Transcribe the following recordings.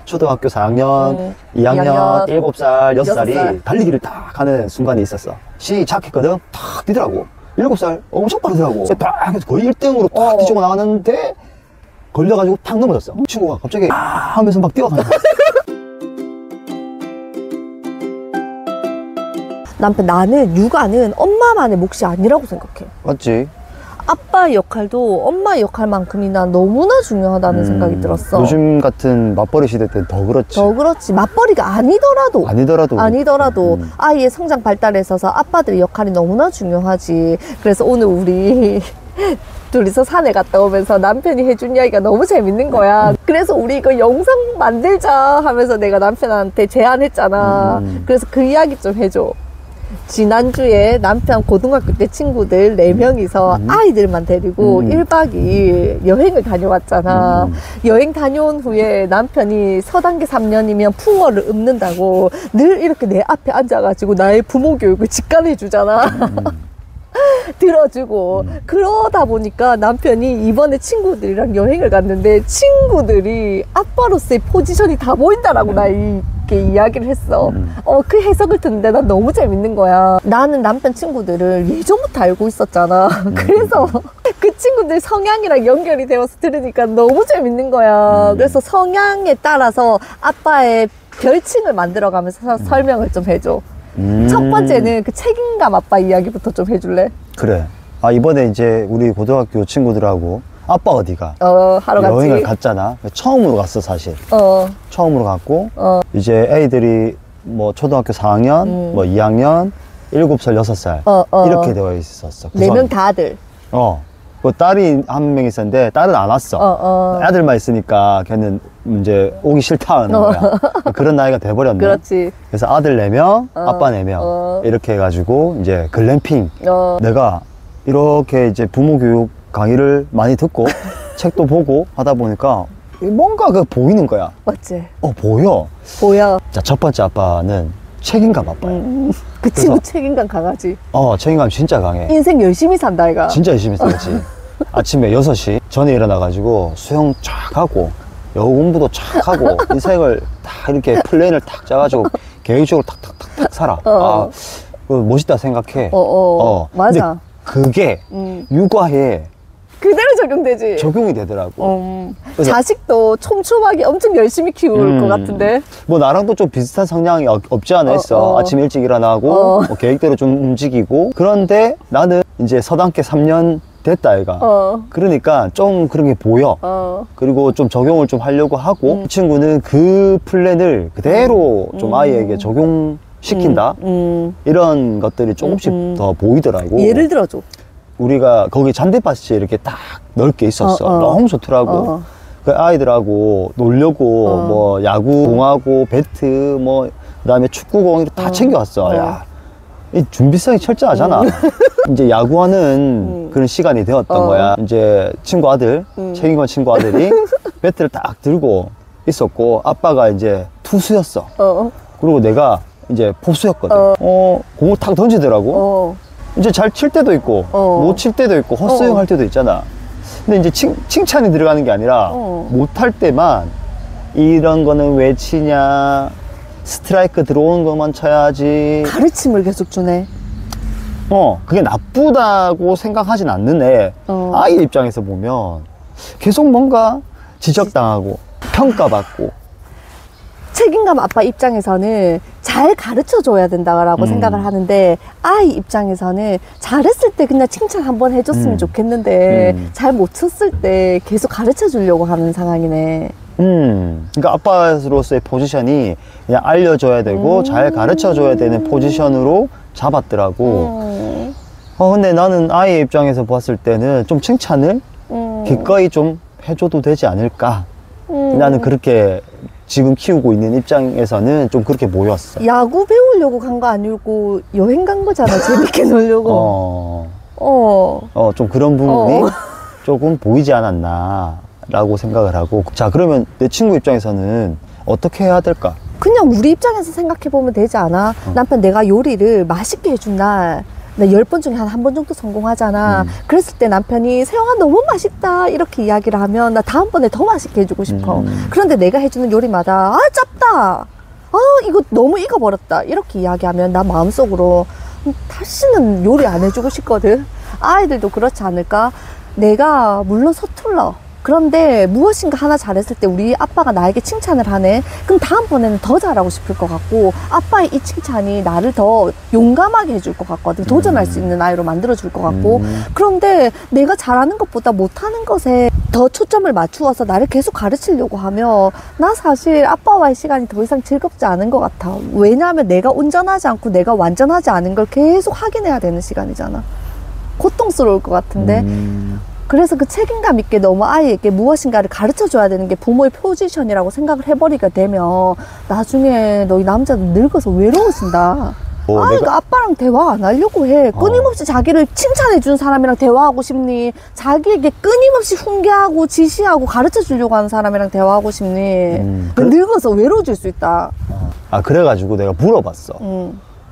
초등학교 4학년, 2학년, 7살, 6살이 달리기를 딱 하는 순간이 있었어. 시작했거든. 탁 뛰더라고. 7살 엄청 빠르더라고. 딱 해서 거의 1등으로 탁 뒤지고 나가는데 걸려가지고 탁 넘어졌어. 친구가 갑자기 하면서 막 뛰어가는 거야. 남편, 나는 육아는 엄마만의 몫이 아니라고 생각해. 맞지? 아빠의 역할도 엄마의 역할만큼이나 너무나 중요하다는 생각이 들었어. 요즘 같은 맞벌이 시대 때는 더 그렇지. 더 그렇지. 맞벌이가 아니더라도 아이의 성장 발달에 있어서 아빠들의 역할이 너무나 중요하지. 그래서 오늘 우리 둘이서 산에 갔다 오면서 남편이 해준 이야기가 너무 재밌는 거야. 그래서 우리 이거 영상 만들자 하면서 내가 남편한테 제안했잖아. 그래서 그 이야기 좀 해줘. 지난주에 남편 고등학교 때 친구들 4명이서 아이들만 데리고 1박 2일 여행을 다녀왔잖아. 여행 다녀온 후에 남편이 서단계 3년이면 풍어를 읊는다고 늘 이렇게 내 앞에 앉아가지고 나의 부모 교육을 직관해 주잖아. 들어주고 그러다 보니까 남편이 이번에 친구들이랑 여행을 갔는데 친구들이 아빠로서의 포지션이 다 보인다라고 나 이렇게 이야기를 했어. 그 해석을 듣는데 난 너무 재밌는 거야. 나는 남편 친구들을 예전부터 알고 있었잖아. 그래서 그 친구들 성향이랑 연결이 되어서 들으니까 너무 재밌는 거야. 그래서 성향에 따라서 아빠의 별칭을 만들어가면서 설명을 좀 해줘. 첫 번째는 그 책임감 아빠 이야기부터 좀 해줄래? 그래. 이번에 이제 우리 고등학교 친구들하고 아빠 어디가? 하러 여행을 갔지. 갔잖아. 처음으로 갔어, 사실. 처음으로 갔고, 이제 애들이 뭐 초등학교 4학년, 뭐 2학년, 7살, 6살. 이렇게 되어 있었어. 4명 다 아들. 그 딸이 한 명 있었는데 딸은 안 왔어. 아들만 있으니까 걔는 이제 오기 싫다는 거야. 그런 나이가 돼버렸네. 그렇지. 그래서 아들 4명, 아빠 4명 이렇게 해가지고 이제 글램핑. 내가 이렇게 이제 부모 교육 강의를 많이 듣고 책도 보고 하다 보니까 뭔가 그 보이는 거야. 맞지? 보여. 자, 첫 번째 아빠는 책임감 아빠야. 그 친구 책임감 강하지. 책임감 진짜 강해. 인생 열심히 산다 이가. 진짜 열심히 살지. 아침에 6시 전에 일어나가지고 수영 쫙 하고 영어 공부도 쫙 하고 인생을 다 이렇게 플랜을 탁 짜가지고 계획적으로 탁탁탁탁 살아. 그거 멋있다 생각해. 맞아. 근데 그게 육아에 그대로 적용되지. 적용이 되더라고. 자식도 촘촘하게 엄청 열심히 키울 것 같은데. 뭐 나랑도 좀 비슷한 성향이 없지 않아 있어. 아침 일찍 일어나고 뭐 계획대로 좀 움직이고. 그런데 나는 이제 서당계 3년 됐다 아이가. 그러니까 좀 그런 게 보여. 그리고 좀 적용을 좀 하려고 하고 그 친구는 그 플랜을 그대로 좀 아이에게 적용시킨다. 이런 것들이 조금씩 더 보이더라고. 예를 들어줘. 우리가 거기 잔디밭이 이렇게 딱 넓게 있었어. 너무 좋더라고. 그 아이들하고 놀려고 뭐 야구공하고 배트 뭐 그다음에 축구공 이렇게 다 챙겨왔어. 야, 이 준비성이 철저하잖아. 이제 야구하는 그런 시간이 되었던 거야. 이제 친구 아들, 책임감 친구 아들이 배트를 딱 들고 있었고 아빠가 이제 투수였어. 그리고 내가 이제 포수였거든. 공을 탁 던지더라고. 이제 잘 칠 때도 있고 못 칠 때도 있고 헛스윙 할 때도 있잖아. 근데 이제 칭찬이 들어가는 게 아니라 못할 때만 이런 거는 왜 치냐, 스트라이크 들어오는 것만 쳐야지. 가르침을 계속 주네. 그게 나쁘다고 생각하진 않는 애. 아이 입장에서 보면 계속 뭔가 지적당하고 평가받고. 책임감 아빠 입장에서는 잘 가르쳐 줘야 된다고 생각을 하는데 아이 입장에서는 잘했을 때 그냥 칭찬 한번 해줬으면 좋겠는데 잘 못 쳤을 때 계속 가르쳐 주려고 하는 상황이네. 그러니까 아빠로서의 포지션이 그냥 알려줘야 되고 잘 가르쳐 줘야 되는 포지션으로 잡았더라고. 근데 나는 아이 입장에서 봤을 때는 좀 칭찬을 기꺼이 좀 해줘도 되지 않을까. 나는 그렇게 지금 키우고 있는 입장에서는 좀 그렇게 보였어. 야구 배우려고 간 거 아니고 여행 간 거잖아. 재밌게 놀려고. 좀 그런 부분이 조금 보이지 않았나 라고 생각을 하고. 자, 그러면 내 친구 입장에서는 어떻게 해야 될까? 그냥 우리 입장에서 생각해 보면 되지 않아? 남편 내가 요리를 맛있게 해준 날 나 10번 중에 한 번 정도 성공하잖아. 그랬을 때 남편이 세영아 너무 맛있다 이렇게 이야기를 하면 나 다음번에 더 맛있게 해주고 싶어. 그런데 내가 해주는 요리마다 아 짭다, 아 이거 너무 익어버렸다 이렇게 이야기하면 나 마음속으로 다시는 요리 안 해주고 싶거든. 아이들도 그렇지 않을까? 내가 물론 서툴러. 그런데 무엇인가 하나 잘했을 때 우리 아빠가 나에게 칭찬을 하네. 그럼 다음번에는 더 잘하고 싶을 것 같고, 아빠의 이 칭찬이 나를 더 용감하게 해줄 것 같거든. 도전할 수 있는 아이로 만들어줄 것 같고. 그런데 내가 잘하는 것보다 못하는 것에 더 초점을 맞추어서 나를 계속 가르치려고 하면 나 사실 아빠와의 시간이 더 이상 즐겁지 않은 것 같아. 왜냐하면 내가 온전하지 않고 내가 완전하지 않은 걸 계속 확인해야 되는 시간이잖아. 고통스러울 것 같은데. 그래서 그 책임감 있게 너무 아이에게 무엇인가를 가르쳐 줘야 되는 게 부모의 포지션이라고 생각을 해버리게 되면 나중에 너희 남자는 늙어서 외로워진다. 아이가 아빠랑 대화 안 하려고 해. 끊임없이 자기를 칭찬해 준 사람이랑 대화하고 싶니? 자기에게 끊임없이 훈계하고 지시하고 가르쳐 주려고 하는 사람이랑 대화하고 싶니? 늙어서 외로워질 수 있다. 아, 그래가지고 내가 물어봤어.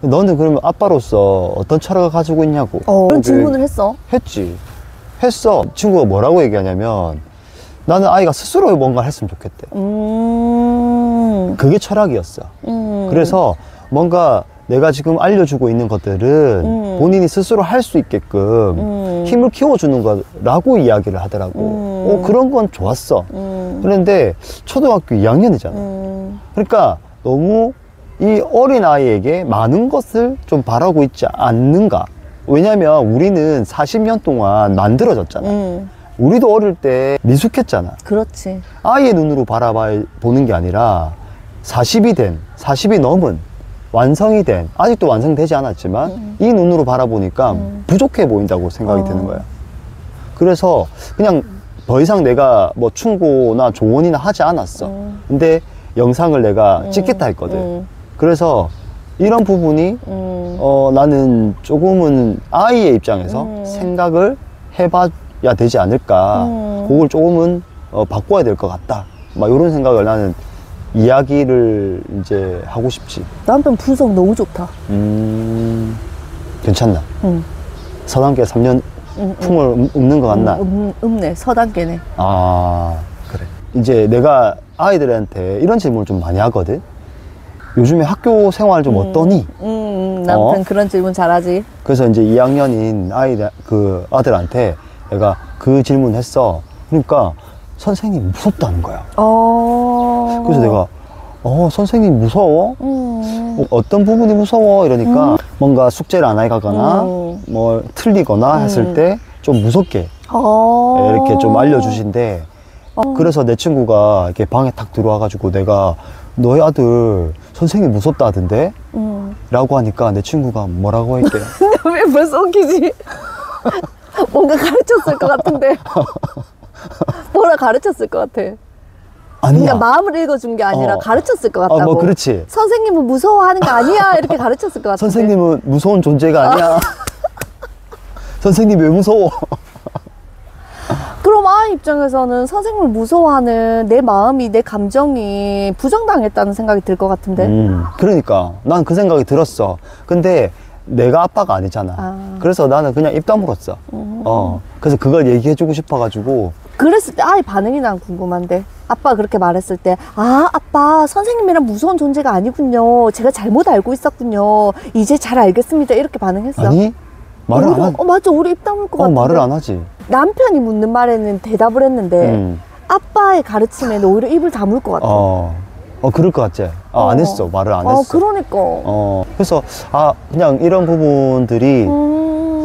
너는 그러면 아빠로서 어떤 철학을 가지고 있냐고. 그런 질문을 했어? 했어. 친구가 뭐라고 얘기하냐면 나는 아이가 스스로 뭔가를 했으면 좋겠대. 그게 철학이었어. 그래서 뭔가 내가 지금 알려주고 있는 것들은 본인이 스스로 할 수 있게끔 힘을 키워주는 거라고 이야기를 하더라고. 그런 건 좋았어. 그런데 초등학교 2학년이잖아. 그러니까 너무 이 어린 아이에게 많은 것을 좀 바라고 있지 않는가. 왜냐면 우리는 40년 동안 만들어졌잖아. 우리도 어릴 때 미숙했잖아. 그렇지. 아이의 눈으로 보는 게 아니라 40이 넘은 완성이 된, 아직도 완성되지 않았지만 이 눈으로 바라보니까 부족해 보인다고 생각이 드는 거야. 그래서 그냥 더 이상 내가 뭐 충고나 조언이나 하지 않았어. 근데 영상을 내가 찍겠다 했거든. 그래서 이런 부분이 나는 조금은 아이의 입장에서 생각을 해봐야 되지 않을까. 그걸 조금은 바꿔야 될 것 같다. 막 이런 생각을 나는 이야기를 이제 하고 싶지. 남편 분석 너무 좋다. 괜찮나? 서단계 3년 풍을 읊는 것 같나? 읊네. 서단계네. 아, 그래. 이제 내가 아이들한테 이런 질문을 좀 많이 하거든. 요즘에 학교 생활 좀 어떠니? 남편 그런 질문 잘하지. 그래서 이제 2학년인 아들한테 내가 그 질문 했어. 그러니까 선생님 무섭다는 거야. 그래서 내가 선생님 무서워? 어떤 부분이 무서워? 이러니까 뭔가 숙제를 안 해가거나 뭐 틀리거나 했을 때 좀 무섭게 이렇게 좀 알려주신대. 그래서 내 친구가 이렇게 방에 탁 들어와가지고 내가 너희 아들 선생님 무섭다 하던데? 라고 하니까 내 친구가 뭐라고 할게? 왜 벌써 웃기지? 뭔가 가르쳤을 것 같은데. 뭐라 가르쳤을 것 같아. 아니야. 그러니까 마음을 읽어준 게 아니라 가르쳤을 것 같다고. 뭐 그렇지. 선생님은 무서워하는 거 아니야 이렇게 가르쳤을 것 같은데. 선생님은 무서운 존재가 아니야. 선생님 왜 무서워? 그럼 아이 입장에서는 선생님을 무서워하는 내 마음이, 내 감정이 부정당했다는 생각이 들 것 같은데. 그러니까 난 그 생각이 들었어. 근데 내가 아빠가 아니잖아. 그래서 나는 그냥 입 다물었어. 그래서 그걸 얘기해주고 싶어가지고. 그랬을 때 아이 반응이 난 궁금한데. 아빠가 그렇게 말했을 때, 아, 아빠 선생님이란 무서운 존재가 아니군요. 제가 잘못 알고 있었군요. 이제 잘 알겠습니다. 이렇게 반응했어. 아니, 말을 안 하지. 맞아. 우리 입 다물 것 같은데. 말을 안 하지. 남편이 묻는 말에는 대답을 했는데 아빠의 가르침에는 오히려 입을 다물 것 같아. 그럴 것 같지? 안 했어. 말을 안 했어. 그러니까. 그래서, 그냥 이런 부분들이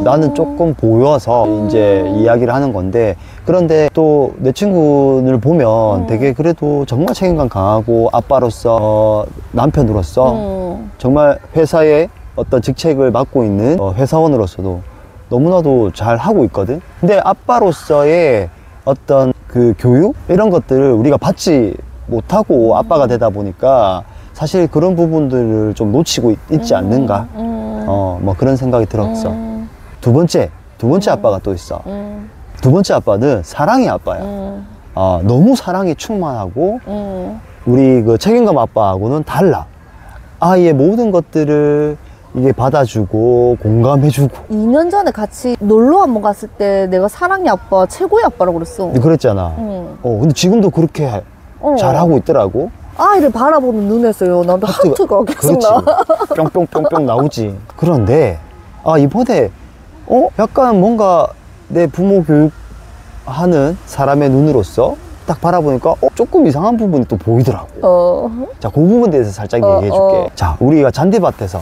나는 조금 보여서 이제 이야기를 하는 건데, 그런데 또 내 친구를 보면 되게 그래도 정말 책임감 강하고 아빠로서, 남편으로서 정말 회사의 어떤 직책을 맡고 있는 회사원으로서도 너무나도 잘 하고 있거든. 근데 아빠로서의 어떤 그 교육? 이런 것들을 우리가 받지 못하고 아빠가 되다 보니까 사실 그런 부분들을 좀 놓치고 있지 않는가. 뭐 그런 생각이 들었어. 두 번째 아빠가 또 있어. 두 번째 아빠는 사랑의 아빠야. 너무 사랑이 충만하고 우리 그 책임감 아빠하고는 달라. 아이의 모든 것들을 이게 받아주고 공감해주고 2년 전에 같이 놀러 한번 갔을 때 내가 사랑의 아빠 최고의 아빠라고 그랬어. 그랬잖아. 응. 근데 지금도 그렇게 잘하고 있더라고. 아이를 바라보는 눈에서요. 나도 하트가 계속 그렇지. 나. 뿅뿅뿅뿅 나오지. 그런데 이번에 약간 뭔가 내 부모 교육하는 사람의 눈으로서 딱 바라보니까 조금 이상한 부분이 또 보이더라고. 자, 그 부분에 대해서 살짝 얘기해 줄게. 자, 우리가 잔디밭에서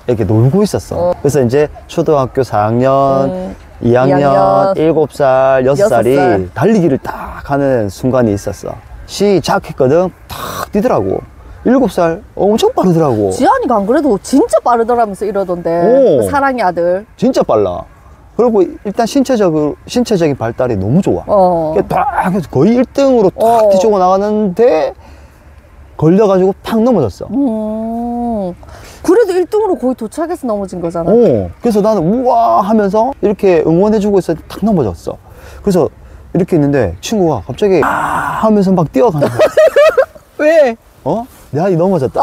이렇게 놀고 있었어. 그래서 이제 초등학교 4학년 2학년, 7살, 6살이 달리기를 딱 하는 순간이 있었어. 시작 했거든. 탁 뛰더라고. 7살 엄청 빠르더라고. 지안이가 안 그래도 진짜 빠르더라면서 이러던데. 사랑의 아들. 진짜 빨라. 그리고 일단 신체적인 발달이 너무 좋아. 딱 해서 거의 1등으로 탁 뒤쪽으로 나가는데 걸려가지고 팍 넘어졌어. 그래도 1등으로 거의 도착해서 넘어진 거잖아. 그래서 나는 우와 하면서 이렇게 응원해주고 있었는데 탁 넘어졌어. 그래서 이렇게 있는데 친구가 갑자기 하면서 막 뛰어가는 거야. 왜? 내 아이 넘어졌다.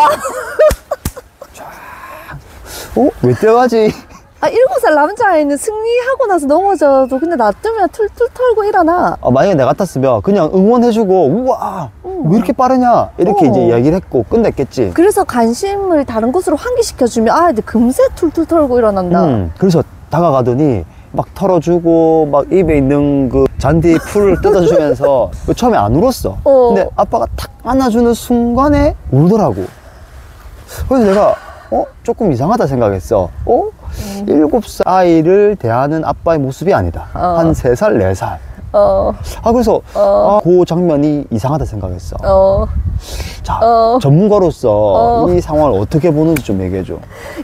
왜 뛰어가지? 7살 남자아이는 승리하고 나서 넘어져도 근데 놔두면 툴툴 털고 일어나. 만약에 내가 같았으면 그냥 응원해주고 우와 왜 이렇게 빠르냐 이렇게 이제 이야기를 했고 끝냈겠지. 그래서 관심을 다른 곳으로 환기시켜주면 아이들 금세 툴툴 털고 일어난다. 그래서 다가가더니 막 털어주고 막 입에 있는 그 잔디 풀을 뜯어주면서 처음에 안 울었어. 근데 아빠가 탁 안아주는 순간에 울더라고. 그래서 내가 조금 이상하다 생각했어. 7살 아이를 대하는 아빠의 모습이 아니다. 한 3살, 4살. 그래서 그 장면이 이상하다 생각했어. 자, 전문가로서 이 상황을 어떻게 보는지 좀 얘기해줘.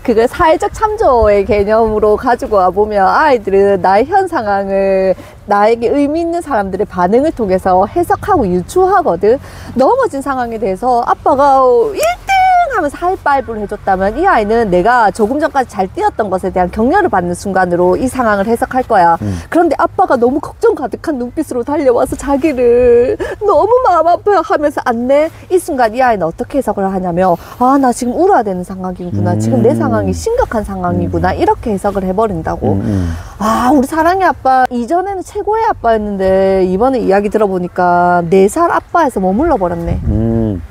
그걸 사회적 참조의 개념으로 가지고 와보면 아이들은 나의 현 상황을 나에게 의미 있는 사람들의 반응을 통해서 해석하고 유추하거든. 넘어진 상황에 대해서 아빠가 1등 하면서 하이파이브를 해줬다면 이 아이는 내가 조금 전까지 잘 뛰었던 것에 대한 격려를 받는 순간으로 이 상황을 해석할 거야. 그런데 아빠가 너무 걱정 가득한 눈빛으로 달려와서 자기를 너무 마음 아파하면서 안내. 이 순간 이 아이는 어떻게 해석을 하냐면 나 지금 울어야 되는 상황이구나. 지금 내 상황이 심각한 상황이구나. 이렇게 해석을 해버린다고. 우리 사랑의 아빠 이전에는 최고의 아빠였는데 이번에 이야기 들어보니까 4살 아빠에서 머물러 버렸네.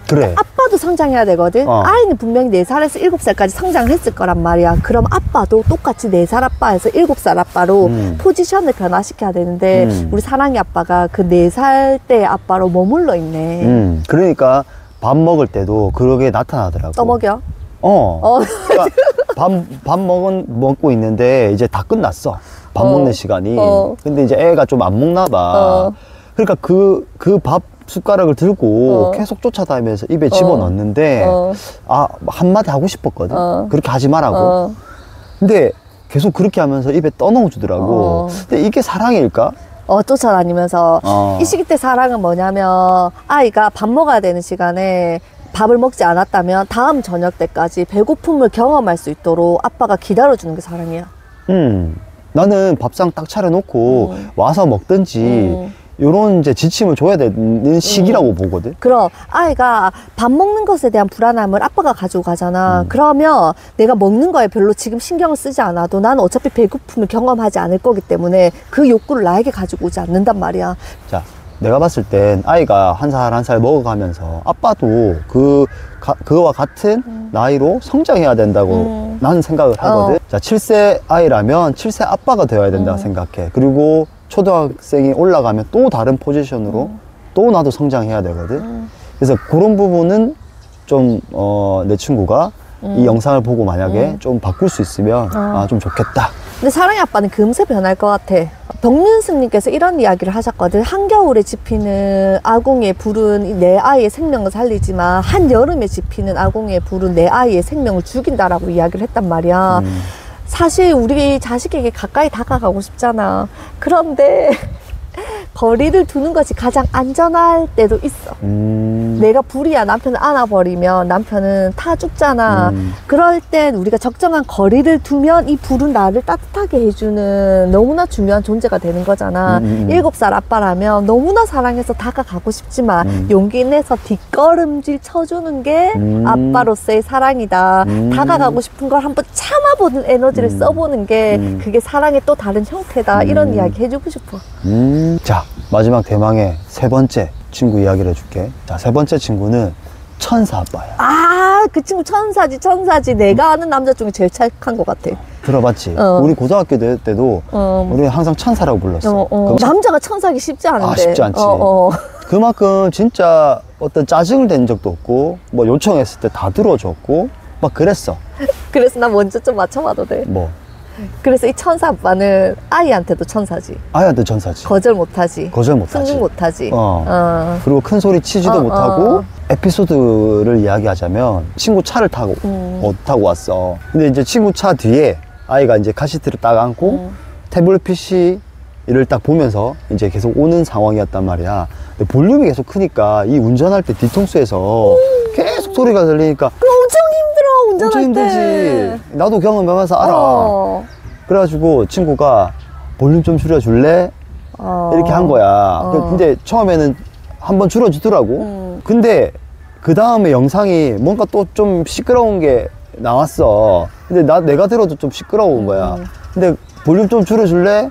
그래. 아빠도 성장해야 되거든. 아이는 분명히 4살에서 7살까지 성장을 했을 거란 말이야. 그럼 아빠도 똑같이 4살 아빠에서 7살 아빠로 포지션을 변화시켜야 되는데 우리 사랑의 아빠가 그 4살 때 아빠로 머물러 있네. 그러니까 밥 먹을 때도 그러게 나타나더라고. 떠먹여? 그러니까 밥 먹고 있는데 이제 다 끝났어. 밥 먹는 시간이. 근데 이제 애가 좀 안 먹나 봐. 그러니까 그 밥 숟가락을 들고 계속 쫓아다니면서 입에 집어넣는데 한마디 하고 싶었거든. 그렇게 하지 말라고. 근데 계속 그렇게 하면서 입에 떠넣어주더라고. 근데 이게 사랑일까? 쫓아다니면서 이 시기 때 사랑은 뭐냐면 아이가 밥 먹어야 되는 시간에 밥을 먹지 않았다면 다음 저녁 때까지 배고픔을 경험할 수 있도록 아빠가 기다려주는 게 사랑이야. 나는 밥상 딱 차려놓고 와서 먹든지 요런 이제 지침을 줘야 되는 시기라고 보거든. 그럼 아이가 밥 먹는 것에 대한 불안함을 아빠가 가지고 가잖아. 그러면 내가 먹는 거에 별로 지금 신경을 쓰지 않아도 나는 어차피 배고픔을 경험하지 않을 거기 때문에 그 욕구를 나에게 가지고 오지 않는단 말이야. 자, 내가 봤을 땐 아이가 한 살 한 살 먹어가면서 아빠도 그거와 같은 나이로 성장해야 된다고 나는 생각을 하거든. 자, 7세 아이라면 7세 아빠가 되어야 된다고 생각해. 그리고 초등학생이 올라가면 또 다른 포지션으로 또 나도 성장해야 되거든. 그래서 그런 부분은 좀 내 친구가 이 영상을 보고 만약에 좀 바꿀 수 있으면 좀 좋겠다. 근데 사랑의 아빠는 금세 변할 것 같아. 덕윤스님께서 이런 이야기를 하셨거든. 한겨울에 집히는 아궁이의 불은 내 아이의 생명을 살리지만 한여름에 집히는 아궁이의 불은 내 아이의 생명을 죽인다라고 이야기를 했단 말이야. 사실 우리 자식에게 가까이 다가가고 싶잖아. 그런데 거리를 두는 것이 가장 안전할 때도 있어. 내가 불이야 남편을 안아버리면 남편은 타 죽잖아. 그럴 땐 우리가 적정한 거리를 두면 이 불은 나를 따뜻하게 해주는 너무나 중요한 존재가 되는 거잖아. 7살 아빠라면 너무나 사랑해서 다가가고 싶지만 용기 내서 뒷걸음질 쳐주는 게 아빠로서의 사랑이다. 다가가고 싶은 걸 한번 참아 써보는 에너지를 써보는 게 그게 사랑의 또 다른 형태다. 이런 이야기 해주고 싶어. 자, 마지막 대망의 세 번째 친구 이야기를 해줄게. 자, 세 번째 친구는 천사 아빠야. 아, 그 친구 천사지, 천사지. 내가 아는 남자 중에 제일 착한 것 같아. 들어봤지? 우리 고등학교 때도 우리 항상 천사라고 불렀어. 남자가 천사기 쉽지 않은데. 아, 쉽지 않지. 그만큼 진짜 어떤 짜증을 낸 적도 없고, 뭐 요청했을 때 다 들어줬고, 막 그랬어. 그래서 나 먼저 좀 맞춰봐도 돼? 뭐? 그래서 이 천사 아빠는 아이한테도 천사지. 아이한테 천사지. 거절 못하지. 거절 못하지. 승진 못하지. 그리고 큰 소리 치지도 못하고, 에피소드를 이야기하자면, 친구 차를 타고 왔어. 근데 이제 친구 차 뒤에 아이가 이제 카시트를 딱 안고, 태블릿 PC를 딱 보면서 이제 계속 오는 상황이었단 말이야. 근데 볼륨이 계속 크니까 이 운전할 때 뒤통수에서 계속 소리가 들리니까 엄청 힘들어, 운전할 엄청 힘들지. 때. 나도 경험해봐서 알아. 그래가지고 친구가 볼륨 좀 줄여줄래? 이렇게 한 거야. 근데 처음에는 한번 줄여주더라고. 근데 그 다음에 영상이 뭔가 또 좀 시끄러운 게 나왔어. 근데 내가 들어도 좀 시끄러운 거야. 근데 볼륨 좀 줄여줄래?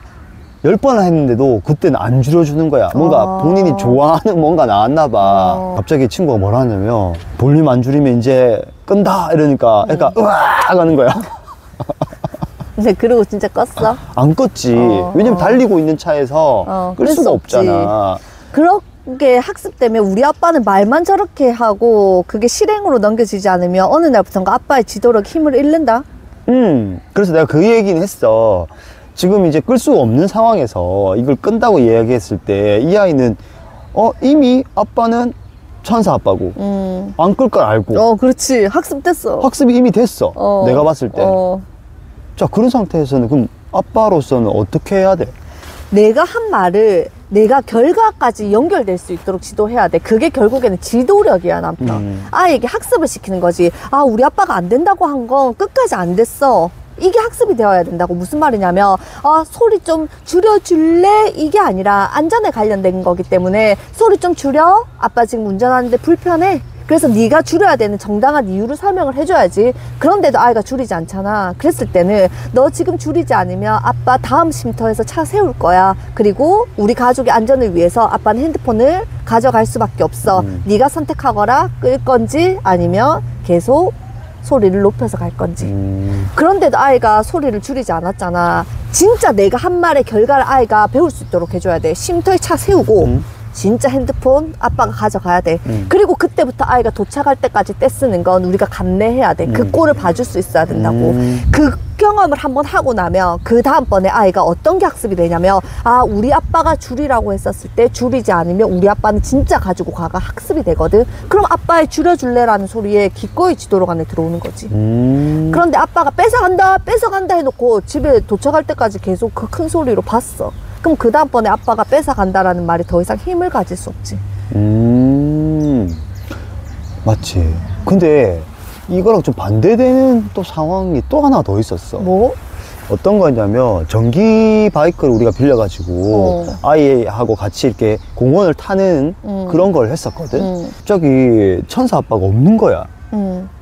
10번을 했는데도 그때는 안 줄여주는 거야. 뭔가 본인이 좋아하는 뭔가 나왔나 봐. 갑자기 친구가 뭐라 하냐면, 볼륨 안 줄이면 이제 끈다 이러니까 애가 으악 하는 거야. 근데 그러고 진짜 껐어? 안 껐지. 왜냐면 달리고 있는 차에서 끌 수가 없잖아. 그렇게 학습 때문에 우리 아빠는 말만 저렇게 하고 그게 실행으로 넘겨지지 않으면 어느 날부터인가 아빠의 지도력 힘을 잃는다? 그래서 내가 그 얘기는 했어. 지금 이제 끌 수 없는 상황에서 이걸 끈다고 이야기했을 때 이 아이는 이미 아빠는 천사 아빠고 안 끌 걸 알고 그렇지. 학습됐어. 학습이 이미 됐어. 내가 봤을 때. 자, 그런 상태에서는 그럼 아빠로서는 어떻게 해야 돼? 내가 한 말을 내가 결과까지 연결될 수 있도록 지도해야 돼. 그게 결국에는 지도력이야, 남편. 아이에게 학습을 시키는 거지. 아, 우리 아빠가 안 된다고 한 건 끝까지 안 됐어. 이게 학습이 되어야 된다고. 무슨 말이냐면, 아, 소리 좀 줄여줄래? 이게 아니라 안전에 관련된 거기 때문에 소리 좀 줄여? 아빠 지금 운전하는데 불편해? 그래서 네가 줄여야 되는 정당한 이유를 설명을 해줘야지. 그런데도 아이가 줄이지 않잖아. 그랬을 때는 너 지금 줄이지 않으면 아빠 다음 쉼터에서 차 세울 거야. 그리고 우리 가족의 안전을 위해서 아빠는 핸드폰을 가져갈 수밖에 없어. 네가 선택하거라. 끌 건지 아니면 계속 소리를 높여서 갈 건지. 그런데도 아이가 소리를 줄이지 않았잖아. 진짜 내가 한 말의 결과를 아이가 배울 수 있도록 해줘야 돼. 쉼터에 차 세우고 진짜 핸드폰 아빠가 가져가야 돼. 그리고 그때부터 아이가 도착할 때까지 떼쓰는 건 우리가 감내해야 돼. 그 꼴을 봐줄 수 있어야 된다고. 그 경험을 한번 하고 나면 그 다음번에 아이가 어떤 게 학습이 되냐면, 아, 우리 아빠가 줄이라고 했었을 때 줄이지 않으면 우리 아빠는 진짜 가지고 가가 학습이 되거든. 그럼 아빠의 줄여줄래라는 소리에 기꺼이 지도록 안에 들어오는 거지. 그런데 아빠가 뺏어간다 해놓고 집에 도착할 때까지 계속 그 큰 소리로 봤어. 그럼 그 다음번에 아빠가 뺏어간다라는 말이 더 이상 힘을 가질 수 없지. 맞지. 근데 이거랑 좀 반대되는 또 상황이 또 하나 더 있었어. 뭐? 어떤 거냐면 전기 바이크를 우리가 빌려가지고 아이하고 같이 이렇게 공원을 타는 그런 걸 했었거든. 갑자기 천사 아빠가 없는 거야.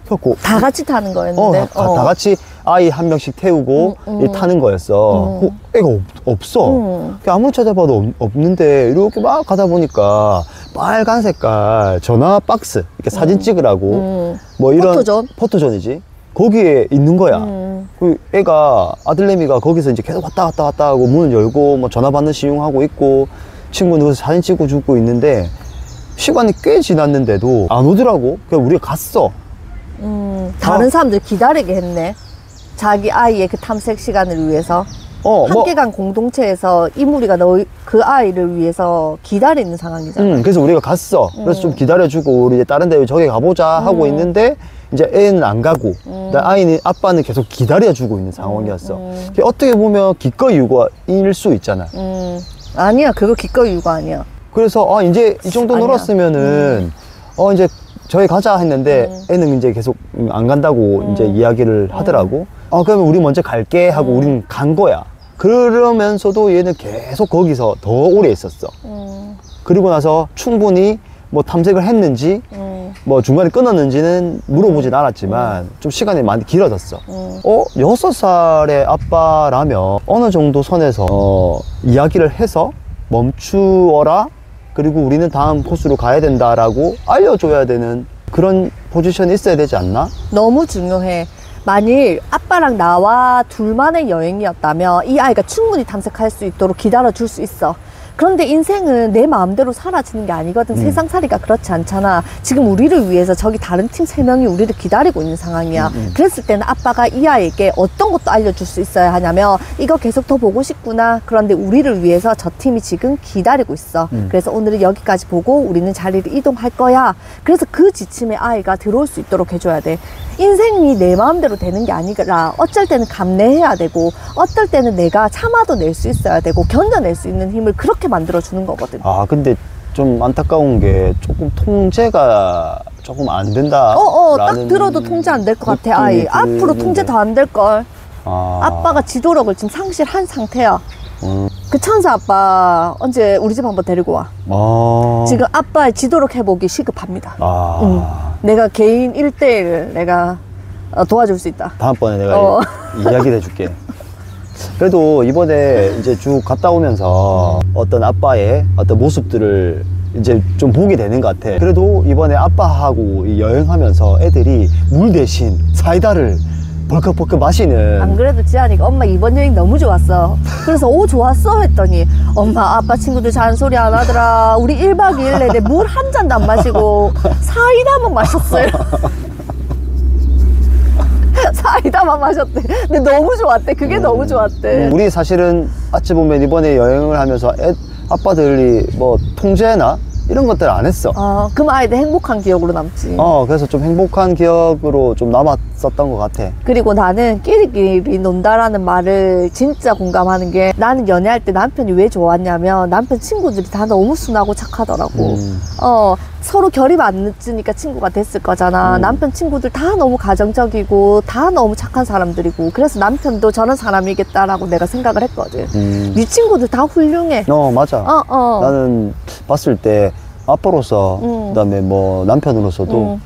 그래갖고 다 같이 타는 거였는데. 다 같이 아이 한 명씩 태우고 타는 거였어. 애가 없어. 아무리 찾아봐도 없는데 이렇게 막 가다 보니까 빨간 색깔 전화 박스 이렇게 사진 찍으라고 뭐 이런 포토존이지. 거기에 있는 거야. 그 애가 아들내미가 거기서 이제 계속 왔다 하고 문을 열고 뭐 전화 받는 시용하고 있고 친구는 거기서 사진 찍고 주고 있는데 시간이 꽤 지났는데도 안 오더라고. 그래서 우리가 갔어. 다른 사람들 기다리게 했네. 자기 아이의 그 탐색 시간을 위해서. 함께간 공동체에서 이 무리가 그 아이를 위해서 기다리는 상황이잖아. 그래서 우리가 갔어. 그래서 좀 기다려주고 우리 이제 다른 데 저기 가보자 하고 있는데 이제 애는 안 가고 아빠는 계속 기다려주고 있는 상황이었어. 어떻게 보면 기꺼이 유가일 수 있잖아. 아니야, 그거 기꺼이 유가 아니야. 그래서 이제 이 정도 놀았으면은 이제 저희 가자 했는데 애는 이제 계속 안 간다고 이제 이야기를 하더라고. 그러면 우리 먼저 갈게 하고 우리는 간 거야. 그러면서도 얘는 계속 거기서 더 오래 있었어. 그리고 나서 충분히 뭐 탐색을 했는지 뭐 중간에 끊었는지는 물어보진 않았지만 좀 시간이 많이 길어졌어. 6살의 아빠라면 어느 정도 선에서 이야기를 해서 멈추어라, 그리고 우리는 다음 코스로 가야 된다라고 알려줘야 되는 그런 포지션이 있어야 되지 않나? 너무 중요해. 만일 아빠랑 나와 둘만의 여행이었다면 이 아이가 충분히 탐색할 수 있도록 기다려줄 수 있어. 그런데 인생은 내 마음대로 사라지는 게 아니거든. 세상살이가 그렇지 않잖아. 지금 우리를 위해서 저기 다른 팀 3명이 우리를 기다리고 있는 상황이야. 그랬을 때는 아빠가 이 아이에게 어떤 것도 알려줄 수 있어야 하냐면, 이거 계속 더 보고 싶구나. 그런데 우리를 위해서 저 팀이 지금 기다리고 있어. 그래서 오늘은 여기까지 보고 우리는 자리를 이동할 거야. 그래서 그 지침에 아이가 들어올 수 있도록 해줘야 돼. 인생이 내 마음대로 되는 게 아니라 어쩔 때는 감내해야 되고, 어떨 때는 내가 참아도 낼 수 있어야 되고, 견뎌낼 수 있는 힘을 그렇게 만들어주는 거거든. 아, 근데 좀 안타까운 게 조금 통제가 조금 안 된다. 딱 들어도 통제 안 될 것 같아, 아이. 앞으로 통제 더 안 될걸. 아빠가 지도력을 지금 상실한 상태야. 그 천사 아빠 언제 우리 집 한번 데리고 와. 지금 아빠의 지도력 회복이 시급합니다. 내가 개인 1대1 내가 도와줄 수 있다. 다음번에 내가 이야기를 해줄게. 그래도 이번에 이제 쭉 갔다 오면서 어떤 아빠의 어떤 모습들을 이제 좀 보게 되는 것 같아. 그래도 이번에 아빠하고 이 여행하면서 애들이 물 대신 사이다를 벌컥벌컥 마시는. 안 그래도 지안이가 엄마 이번 여행 너무 좋았어. 그래서 오 좋았어 했더니 엄마 아빠 친구들 잔소리 안 하더라. 우리 1박 2일 내내 물 한 잔도 안 마시고 사이다만 마셨어요. 사이다만 마셨대. 근데 너무 좋았대. 그게 너무 좋았대. 우리 사실은 어찌 보면 이번에 여행을 하면서 아빠들이 뭐 통제나 이런 것들 안 했어. 그럼 아이들 행복한 기억으로 남지. 그래서 좀 행복한 기억으로 좀 남았었던 것 같아. 그리고 나는 끼리끼리 논다라는 말을 진짜 공감하는 게, 나는 연애할 때 남편이 왜 좋았냐면 남편 친구들이 다 너무 순하고 착하더라고. 서로 결이 안 늦으니까 친구가 됐을 거잖아. 남편 친구들 다 너무 가정적이고 다 너무 착한 사람들이고, 그래서 남편도 저런 사람이겠다라고 내가 생각을 했거든. 네 친구들 다 훌륭해. 맞아. 나는 봤을 때 아빠로서 그다음에 뭐 남편으로서도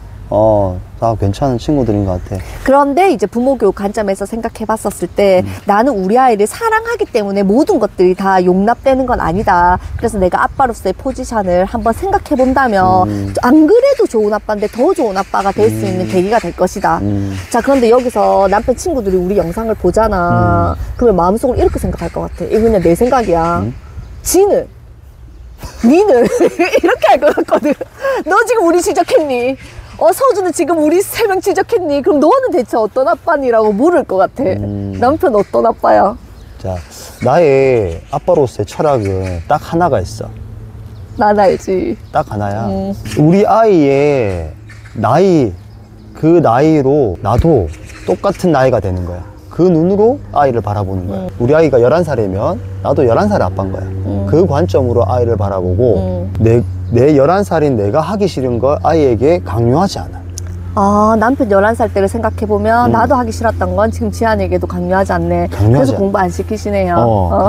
다 괜찮은 친구들인 것 같아. 그런데 이제 부모 교육 관점에서 생각해 봤었을 때 나는 우리 아이를 사랑하기 때문에 모든 것들이 다 용납되는 건 아니다. 그래서 내가 아빠로서의 포지션을 한번 생각해 본다면 안 그래도 좋은 아빠인데 더 좋은 아빠가 될 수 있는 계기가 될 것이다. 자, 그런데 여기서 남편 친구들이 우리 영상을 보잖아. 그러면 마음속으로 이렇게 생각할 것 같아. 이거 그냥 내 생각이야. 니는 이렇게 할 것 같거든. 너 지금 우리 지적했니? 서주는 지금 우리 3명 지적했니? 그럼 너는 대체 어떤 아빠니라고 물을 것 같아. 남편 어떤 아빠야? 자, 나의 아빠로서의 철학은 딱 하나가 있어. 난 알지. 딱 하나야. 우리 아이의 나이, 그 나이로 나도 똑같은 나이가 되는 거야. 그 눈으로 아이를 바라보는 거야. 우리 아이가 11살이면 나도 11살의 아빠인 거야. 그 관점으로 아이를 바라보고 내 11살인 내가 하기 싫은 걸 아이에게 강요하지 않아. 남편 11살 때를 생각해보면 나도 하기 싫었던 건 지금 지안에게도 강요하지 않네. 그래서 공부 안 시키시네요.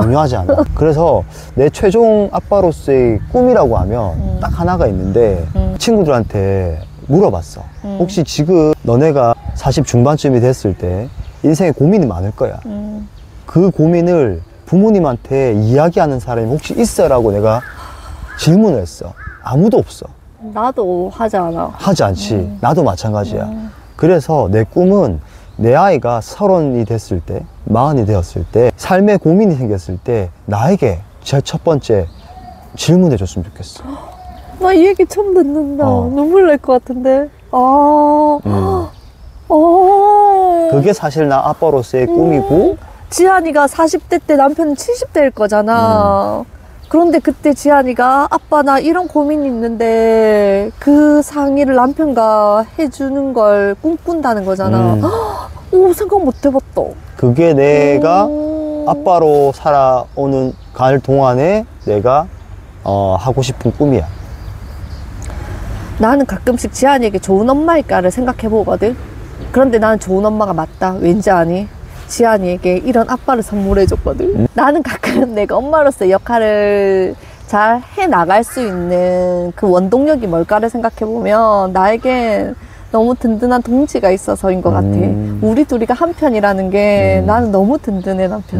강요하지 않아. 그래서 내 최종 아빠로서의 꿈이라고 하면 딱 하나가 있는데 친구들한테 물어봤어. 혹시 지금 너네가 40 중반쯤이 됐을 때 인생에 고민이 많을 거야. 그 고민을 부모님한테 이야기하는 사람이 혹시 있어라고 내가 질문을 했어. 아무도 없어. 나도 하지 않아. 하지 않지. 나도 마찬가지야. 그래서 내 꿈은 내 아이가 30이 됐을 때, 40이 되었을 때, 삶에 고민이 생겼을 때 나에게 제일 첫 번째 질문해 줬으면 좋겠어. 나 이 얘기 처음 듣는다. 눈물 날 것 같은데. 그게 사실 나 아빠로서의 꿈이고. 지안이가 40대 때 남편은 70대일 거잖아. 그런데 그때 지안이가 아빠 나 이런 고민이 있는데 그 상의를 남편과 해주는 걸 꿈꾼다는 거잖아. 생각 못 해봤다. 그게 내가 아빠로 갈 동안에 내가 하고 싶은 꿈이야. 나는 가끔씩 지안이에게 좋은 엄마일까를 생각해 보거든. 그런데 나는 좋은 엄마가 맞다. 왠지 아니? 지안이에게 이런 아빠를 선물해 줬거든. 나는 가끔 내가 엄마로서의 역할을 잘 해 나갈 수 있는 그 원동력이 뭘까를 생각해 보면 나에게 너무 든든한 동지가 있어서인 것 같아. 우리 둘이가 한 편이라는 게 나는 너무 든든해, 남편.